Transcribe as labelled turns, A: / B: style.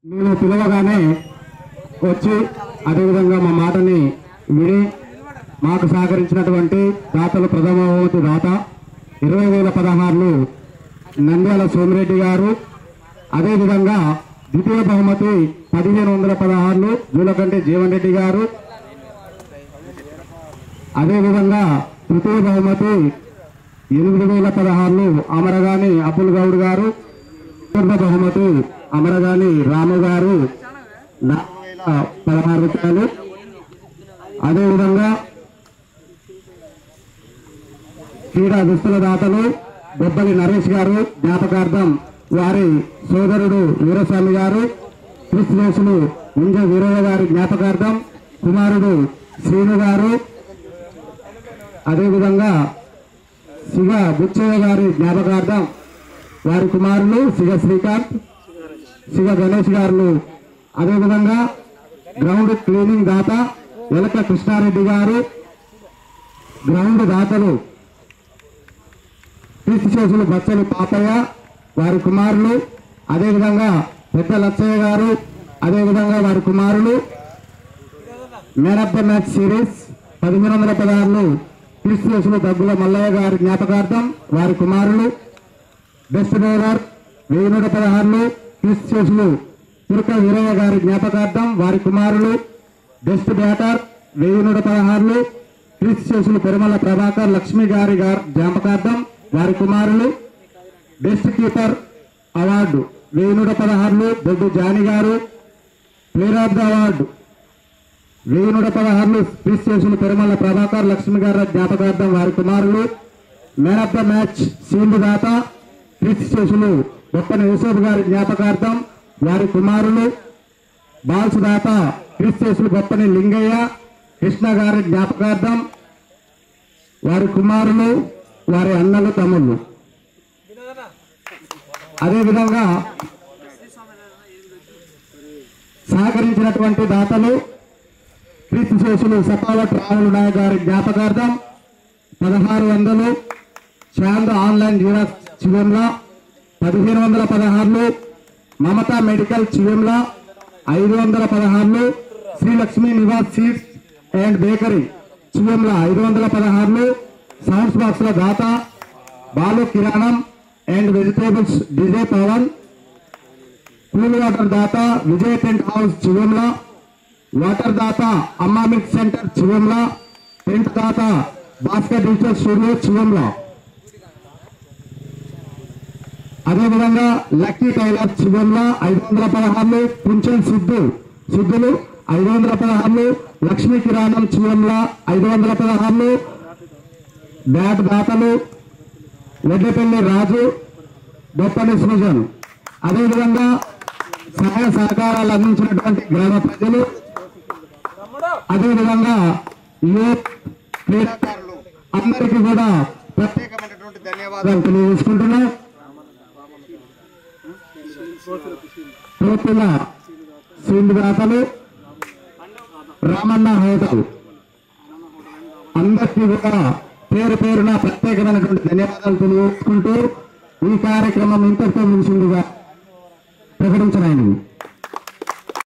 A: మేము పిలవగానే వచ్చి అదేవిధంగా మా మాటని విని మాకు సహకరించినటువంటి దాతలు ప్రథమ బహుమతి దాత 20,016 నంద్యాల సోమిరెడ్డి గారు, అదేవిధంగా ద్వితీయ బహుమతి 1,516 జూలకంటి జీవన్ రెడ్డి గారు, అదేవిధంగా తృతీయ బహుమతి 8,016 అమరగాని అప్పుల్ గౌడ్ గారు, చతుర్థ బహుమతి అమరగాని రాము గారు 4,016 రూపాయలు. అదేవిధంగా క్రీడా దుస్తుల దాతలు బొబ్బలి నరేష్ గారు జ్ఞాపకార్థం వారి సోదరుడు వీరస్వామి గారు, క్రిస్మస్లు ముంజ వీరయ్య గారి జ్ఞాపకార్థం కుమారుడు శ్రీను గారు, అదేవిధంగా సిగ బుచ్చయ్య గారి జ్ఞాపకార్థం వారి కుమారులు సిగ శ్రీకాంత్, సిగ గణేష్ గారు, అదేవిధంగా గ్రౌండ్ క్లీనింగ్ దాత ఎలక కృష్ణారెడ్డి గారు, గ్రౌండ్ దాతలు పీసి చేసులు బచ్చలు పాపయ్య వారి కుమారులు, అదేవిధంగా పెద్ద లచ్చయ్య గారు, అదేవిధంగా వారి కుమారులు. Man of the match series 1,316 పీసి చేసులు దగ్గుల మల్లయ్య గారి జ్ఞాపకార్థం వారి కుమారులు. బెస్ట్ బౌలర్ 1,116 పీసి చేసులు తుర్క వీరయ్య గారి జ్ఞాపకార్థం వారి కుమారులు. బెస్ట్ బ్యాటర్ 1,116 పీసి చేసులు పెరుమల ప్రభాకర్ లక్ష్మి గారి జ్ఞాపకార్థం వారి కుమారులు. Best keeper award 1,116 Doddu Jani గారు. ప్లేయర్ ఆఫ్ ద అవార్డు 1,116 పీస్ చేసులు పెరుమల ప్రభాకర్ లక్ష్మి గారి జ్ఞాపకార్థం వారి కుమారులు. Man of the match shield దాత పీస్ చేసులు బొప్పని యూసఫ్ గారి జ్ఞాపకార్థం వారి కుమారులు. బాల్స్ దాత పీస్ చేసులు బొప్పని లింగయ్య కృష్ణ గారి జ్ఞాపకార్థం వారి కుమారులు, వారి అన్నలు తమ్ముళ్ళు. అదేవిధంగా సహకరించినటువంటి దాతలు ప్రీతి శేషులు సపావట్ రాహుల్ నాయక్ గారి జ్ఞాపకార్థం 1,600 Chand online xerox Chivemla 1,516 Mamata medical Chivemla 516 Srilakshmi Nivas seeds and bakery Chivemla 516 sounds box ల దాత బాలు కిరాణం and vegetables DJ Pavan, cool water దాత Vijay tent house Chivemla, water దాత అమ్మా మిల్క్ సెంటర్ చివెంలా, టెంట్ దాత భాస్కర్ డిజిటల్ స్టూడియో చివెంలా. అదేవిధంగా లక్కీ టైలర్ చివెంలా 516 కుంచెల్ సిద్ధులు 516 లక్ష్మీ కిరాణం చివెంలా 516 బ్యాట్ దాతలు వడ్డేపల్లి రాజు బొప్పని సృజన్. అదేవిధంగా సహాయ సహకారాలు అందించినటువంటి గ్రామ ప్రజలు, అదేవిధంగా యూత్ క్రీడాకారులు అందరికీ కూడా ప్రత్యేకమైనటువంటి ధన్యవాదాలు తెలియజేసుకుంటున్నాం. తోపుల సీల్డ్ దాతలు రామన్న హోటల్ అందరికీ కూడా పేరు పేరున ప్రత్యేకమైనటువంటి ధన్యవాదాలు తెలియజేసుకుంటూ ఈ కార్యక్రమం ఇంతటితో ముగిసిందిగా ప్రకటించడానికి